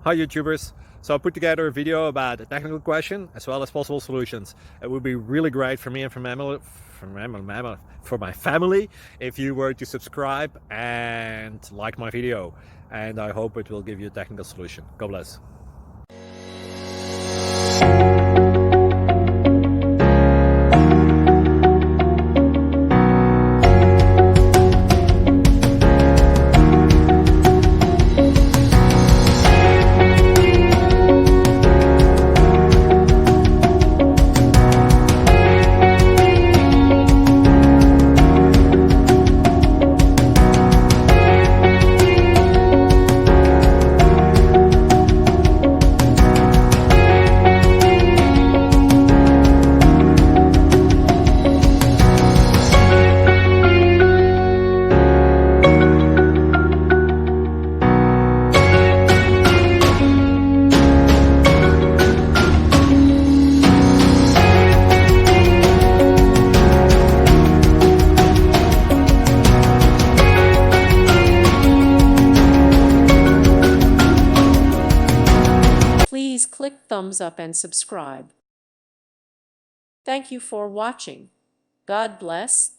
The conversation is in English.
Hi YouTubers! So I put together a video about a technical question as well as possible solutions. It would be really great for me and for my family if you were to subscribe and like my video, and I hope it will give you a technical solution. God bless. Please click thumbs up and subscribe. Thank you for watching. God bless.